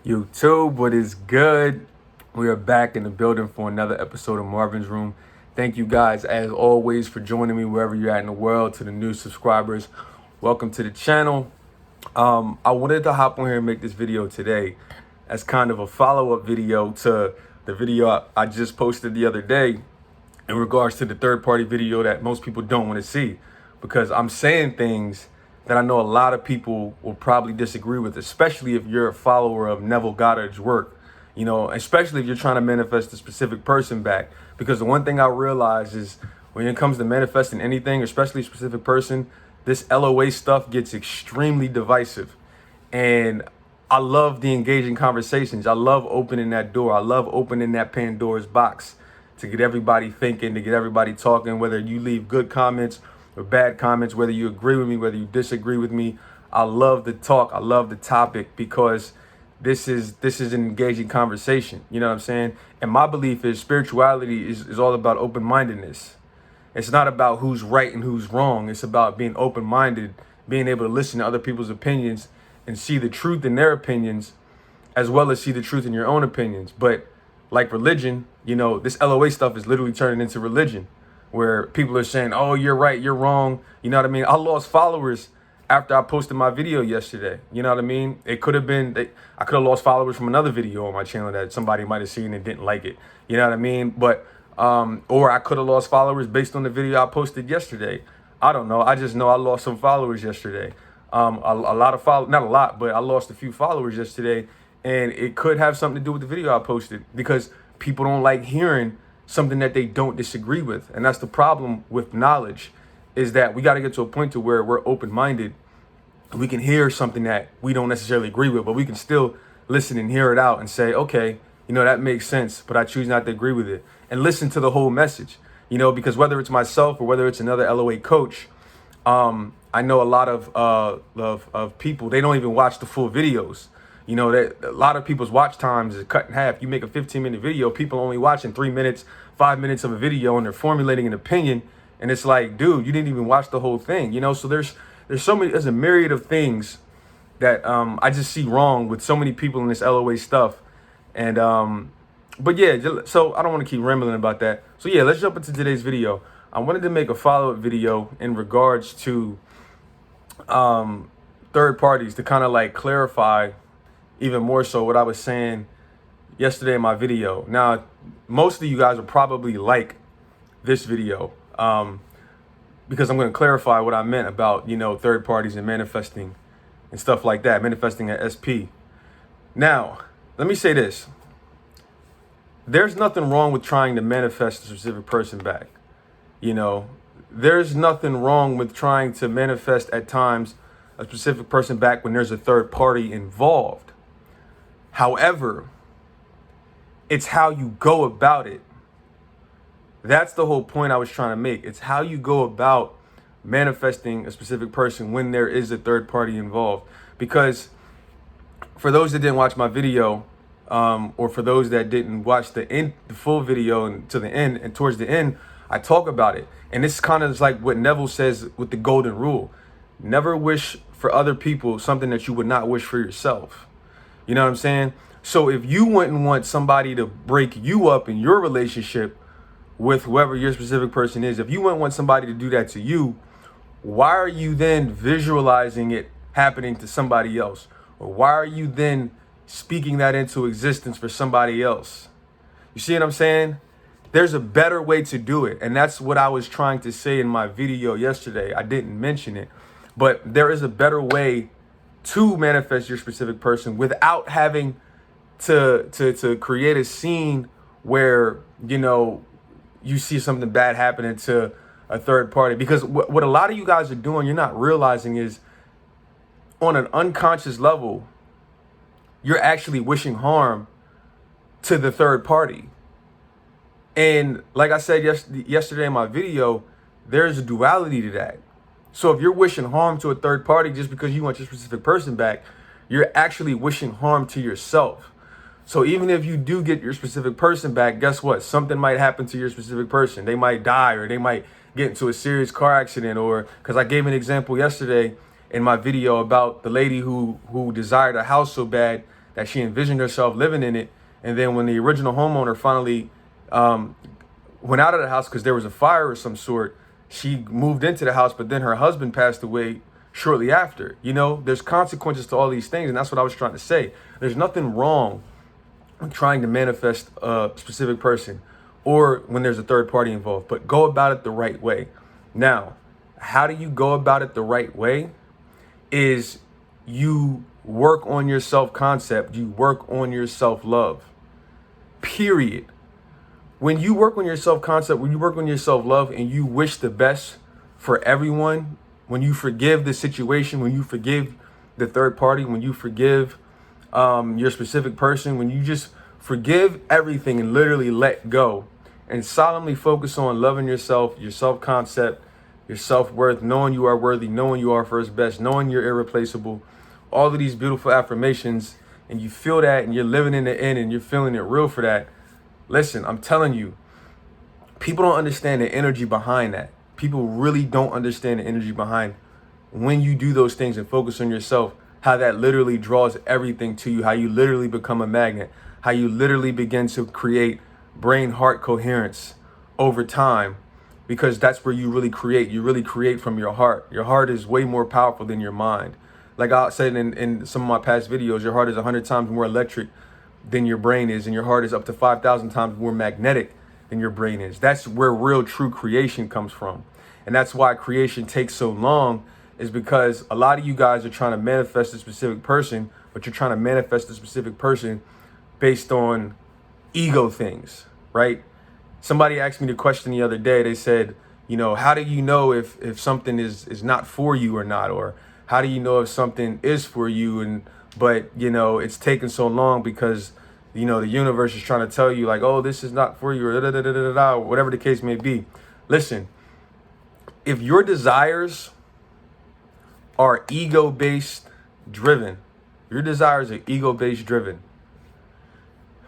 YouTube, what is good? We are back in the building for another episode of Marvin's Room. Thank you guys, as always, for joining me wherever you're at in the world. To the new subscribers, welcome to the channel. I wanted to hop on here and make this video today as kind of a follow-up video to the video I just posted the other day in regards to the third-party video that most people don't want to see, because I'm saying things that I know a lot of people will probably disagree with, especially if you're a follower of Neville Goddard's work, especially if you're trying to manifest a specific person back. Because the one thing I realize is when it comes to manifesting anything, especially a specific person, this LOA stuff gets extremely divisive. And I love the engaging conversations. I love opening that door. I love opening that Pandora's box to get everybody thinking, to get everybody talking, whether you leave good comments or bad comments, whether you agree with me, whether you disagree with me. I love the talk. I love the topic because this is an engaging conversation. You know what I'm saying? And my belief is spirituality is all about open-mindedness. It's not about who's right and who's wrong. It's about being open-minded, being able to listen to other people's opinions and see the truth in their opinions, as well as see the truth in your own opinions. But like religion, this LOA stuff is literally turning into religion, where people are saying, oh, you're right, you're wrong. You know what I mean? I lost followers after I posted my video yesterday. You know what I mean? It could have been, I could have lost followers from another video on my channel that somebody might have seen and didn't like it. You know what I mean? But, or I could have lost followers based on the video I posted yesterday. I don't know. I just know I lost some followers yesterday. A lot of followers, not a lot, but I lost a few followers yesterday. And it could have something to do with the video I posted, because people don't like hearing something that they don't disagree with. And that's the problem with knowledge, is that we got to get to a point to where we're open-minded. We can hear something that we don't necessarily agree with, but we can still listen and hear it out and say, okay, that makes sense, but I choose not to agree with it, and listen to the whole message, because whether it's myself or whether it's another LOA coach, I know a lot of people, they don't even watch the full videos. That a lot of people's watch times is cut in half. You make a 15-minute video, people only watching 3 minutes, 5 minutes of a video, and they're formulating an opinion. And it's like, dude, you didn't even watch the whole thing. So there's there's a myriad of things that I just see wrong with so many people in this LOA stuff. And but yeah, so I don't want to keep rambling about that. So yeah, let's jump into today's video. I wanted to make a follow-up video in regards to third parties, to kind of like clarify even more so what I was saying yesterday in my video. Now, most of you guys will probably like this video because I'm going to clarify what I meant about, third parties and manifesting and stuff like that, manifesting at SP. Now, let me say this. There's nothing wrong with trying to manifest a specific person back. There's nothing wrong with trying to manifest at times a specific person back when there's a third party involved. However, it's how you go about it. That's the whole point I was trying to make. It's how you go about manifesting a specific person when there is a third party involved. Because for those that didn't watch my video, or for those that didn't watch the full video and to the end, and towards the end, I talk about it. And this kind of is like what Neville says with the golden rule. Never wish for other people something that you would not wish for yourself. You know what I'm saying? So if you wouldn't want somebody to break you up in your relationship with whoever your specific person is, if you wouldn't want somebody to do that to you, why are you then visualizing it happening to somebody else? Or why are you then speaking that into existence for somebody else? You see what I'm saying? There's a better way to do it. And that's what I was trying to say in my video yesterday. I didn't mention it, but there is a better way to manifest your specific person without having to create a scene where, you see something bad happening to a third party. Because what a lot of you guys are doing, you're not realizing, is on an unconscious level, you're actually wishing harm to the third party. And like I said yesterday in my video, there's a duality to that. So if you're wishing harm to a third party just because you want your specific person back, you're actually wishing harm to yourself. So even if you do get your specific person back, guess what? Something might happen to your specific person. They might die, or they might get into a serious car accident, or because I gave an example yesterday in my video about the lady who desired a house so bad that she envisioned herself living in it. And then when the original homeowner finally went out of the house because there was a fire of some sort, she moved into the house, but then her husband passed away shortly after. You know, there's consequences to all these things, and that's what I was trying to say. There's nothing wrong with trying to manifest a specific person or when there's a third party involved, but go about it the right way. Now, how do you go about it the right way? Is you work on your self-concept, you work on your self-love, period. When you work on your self-concept, when you work on your self-love and you wish the best for everyone, when you forgive the situation, when you forgive the third party, when you forgive your specific person, when you just forgive everything and literally let go and solemnly focus on loving yourself, your self-concept, your self-worth, knowing you are worthy, knowing you are first best, knowing you're irreplaceable, all of these beautiful affirmations, and you feel that and you're living in the end and you're feeling it real for that. Listen, I'm telling you, people don't understand the energy behind that. People really don't understand the energy behind when you do those things and focus on yourself, how that literally draws everything to you, how you literally become a magnet, how you literally begin to create brain-heart coherence over time, because that's where you really create. You really create from your heart. Your heart is way more powerful than your mind. Like I said in some of my past videos, your heart is 100 times more electric than your brain is, and your heart is up to 5,000 times more magnetic than your brain is. That's where real true creation comes from. And that's why creation takes so long, is because a lot of you guys are trying to manifest a specific person, but you're trying to manifest a specific person based on ego things, right? Somebody asked me the question the other day. They said, you know, how do you know if something is not for you or not? Or how do you know if something is for you but you know it's taken so long because you know the universe is trying to tell you like, oh, this is not for you, or da, da, da, da, da, da, whatever the case may be. Listen, if your desires are ego-based driven, your desires are ego-based driven,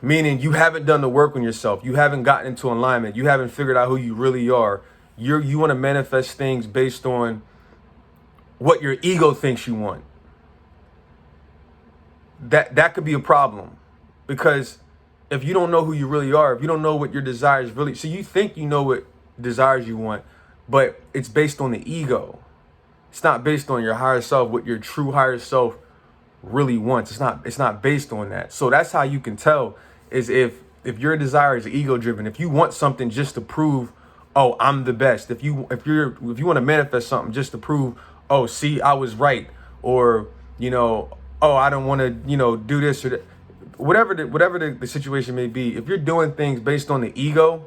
meaning you haven't done the work on yourself, you haven't gotten into alignment, you haven't figured out who you really are, you want to manifest things based on what your ego thinks you want, that could be a problem. Because if you don't know who you really are, if you don't know what your desires really, so you think you know what desires you want, but it's based on the ego. It's not based on your higher self, what your true higher self really wants. It's not based on that. So that's how you can tell, is if your desire is ego driven, if you want something just to prove, oh, I'm the best. If you want to manifest something just to prove, oh, see, I was right, or you know, oh, I don't want to, you know, do this or that. Whatever the situation may be, if you're doing things based on the ego,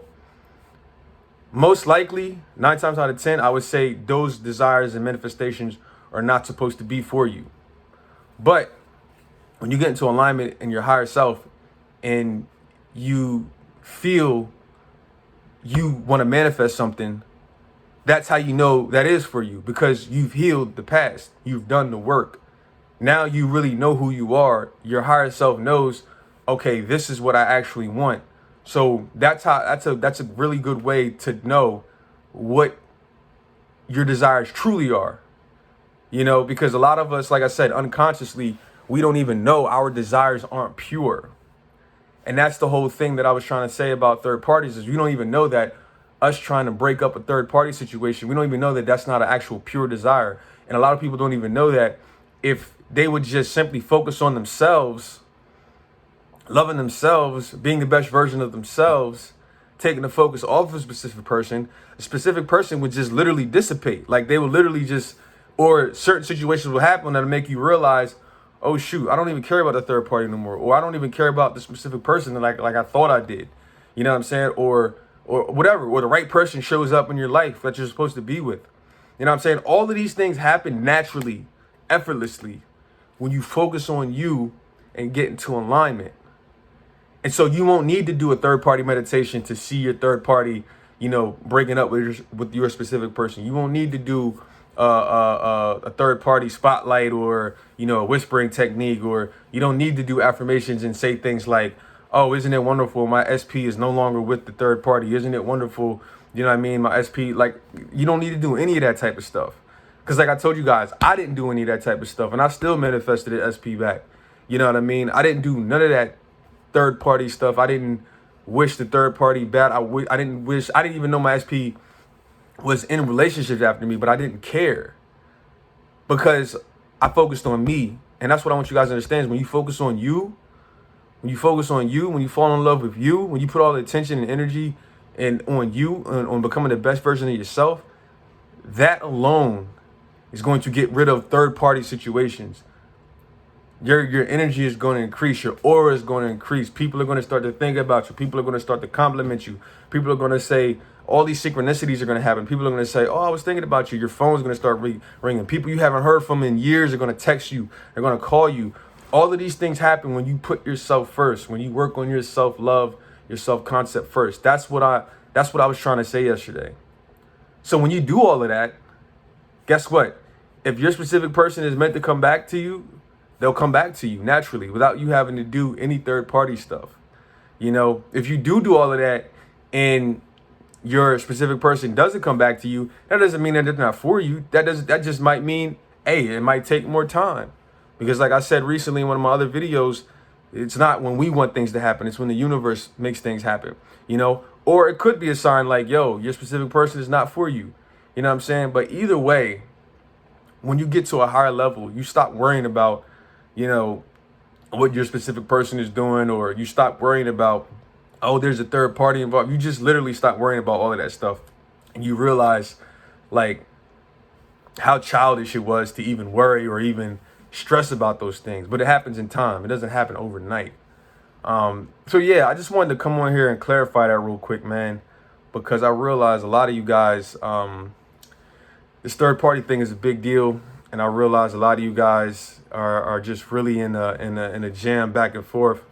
most likely 9 times out of 10, I would say those desires and manifestations are not supposed to be for you. But when you get into alignment in your higher self and you feel you want to manifest something, that's how you know that is for you, because you've healed the past. You've done the work. Now you really know who you are. Your higher self knows, okay, this is what I actually want. So that's a really good way to know what your desires truly are. You know, because a lot of us, like I said, unconsciously, we don't even know our desires aren't pure. And that's the whole thing that I was trying to say about third parties, is we don't even know that us trying to break up a third party situation, we don't even know that that's not an actual pure desire. And a lot of people don't even know that if they would just simply focus on themselves, loving themselves, being the best version of themselves, taking the focus off of a specific person would just literally dissipate. Like they would literally just, or certain situations will happen that'll make you realize, oh shoot, I don't even care about the third party no more, or I don't even care about the specific person like I thought I did. You know what I'm saying? Or whatever, or the right person shows up in your life that you're supposed to be with. You know what I'm saying? All of these things happen naturally, effortlessly, when you focus on you and get into alignment. And so you won't need to do a third party meditation to see your third party, you know, breaking up with your specific person. You won't need to do a third party spotlight or, you know, a whispering technique, or you don't need to do affirmations and say things like, oh, isn't it wonderful? My SP is no longer with the third party. Isn't it wonderful? You know what I mean? My SP, like, you don't need to do any of that type of stuff. Because like I told you guys, I didn't do any of that type of stuff, and I still manifested an SP back. You know what I mean? I didn't do none of that third party stuff. I didn't wish the third party bad. I didn't even know my SP was in relationships after me, but I didn't care because I focused on me. And that's what I want you guys to understand is when you focus on you, when you fall in love with you, when you put all the attention and energy and on you, on becoming the best version of yourself, that alone is going to get rid of third party situations. Your energy is going to increase. Your aura is going to increase. People are going to start to think about you. People are going to start to compliment you. People are going to say, all these synchronicities are going to happen. People are going to say, oh, I was thinking about you. Your phone's going to start ringing. People you haven't heard from in years are going to text you. They're going to call you. All of these things happen when you put yourself first, when you work on your self-love, your self-concept first. That's what I was trying to say yesterday. So when you do all of that, guess what? If your specific person is meant to come back to you, they'll come back to you naturally without you having to do any third party stuff. You know, if you do all of that and your specific person doesn't come back to you, that doesn't mean that it's not for you. That just might mean, hey, it might take more time. Because like I said recently in one of my other videos, it's not when we want things to happen, it's when the universe makes things happen, you know? Or it could be a sign like, yo, your specific person is not for you. You know what I'm saying? But either way, when you get to a higher level, you stop worrying about, you know, what your specific person is doing, or you stop worrying about, oh, there's a third party involved. You just literally stop worrying about all of that stuff. And you realize like how childish it was to even worry or even stress about those things. But it happens in time. It doesn't happen overnight. So yeah, I just wanted to come on here and clarify that real quick, man, because I realize a lot of you guys, this third party thing is a big deal. And I realize a lot of you guys are just really in a jam back and forth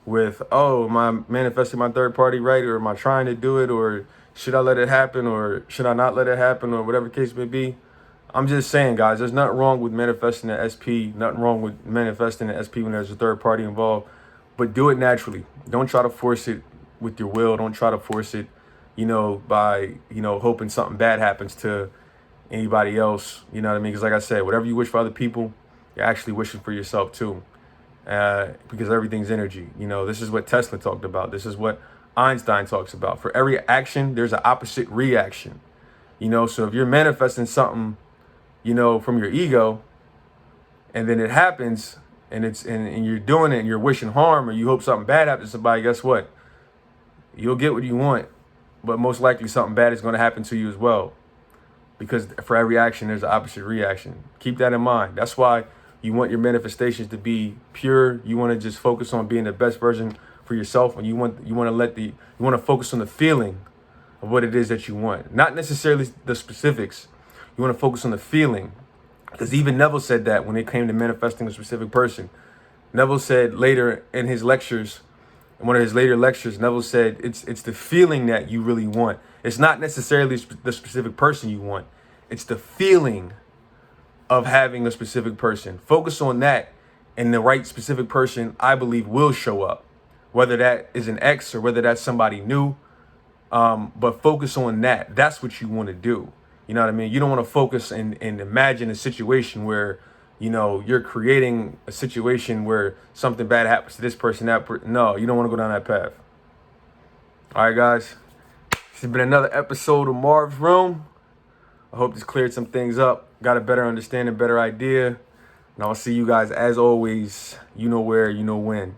with, oh, am I manifesting my third party right? Or am I trying to do it? Or should I let it happen? Or should I not let it happen? Or whatever the case may be. I'm just saying, guys, there's nothing wrong with manifesting the SP. Nothing wrong with manifesting the SP when there's a third party involved. But do it naturally. Don't try to force it with your will. Don't try to force it, you know, by, you know, hoping something bad happens to anybody else. You know what I mean? Because like I said, whatever you wish for other people, you're actually wishing for yourself too. Because everything's energy. You know, this is what Tesla talked about. This is what Einstein talks about. For every action, there's an opposite reaction. You know, so if you're manifesting something, you know, from your ego, and then it happens, and and you're doing it, and you're wishing harm, or you hope something bad happens to somebody, guess what? You'll get what you want, but most likely something bad is going to happen to you as well. Because for every action, there's an opposite reaction. Keep that in mind. That's why you want your manifestations to be pure. You want to just focus on being the best version for yourself, and you want to focus on the feeling of what it is that you want, not necessarily the specifics. You want to focus on the feeling, because even Neville said that when it came to manifesting a specific person. Neville said later in his lectures, in one of his later lectures, Neville said it's the feeling that you really want. It's not necessarily the specific person you want. It's the feeling of having a specific person. Focus on that, and the right specific person, I believe, will show up. Whether that is an ex or whether that's somebody new. But focus on that. That's what you want to do. You know what I mean? You don't want to focus and imagine a situation where, you know, you're creating a situation where something bad happens to this person, no, you don't want to go down that path. All right, guys. This has been another episode of Marv's Room. I hope this cleared some things up. Got a better understanding, better idea. And I'll see you guys, as always, you know where, you know when.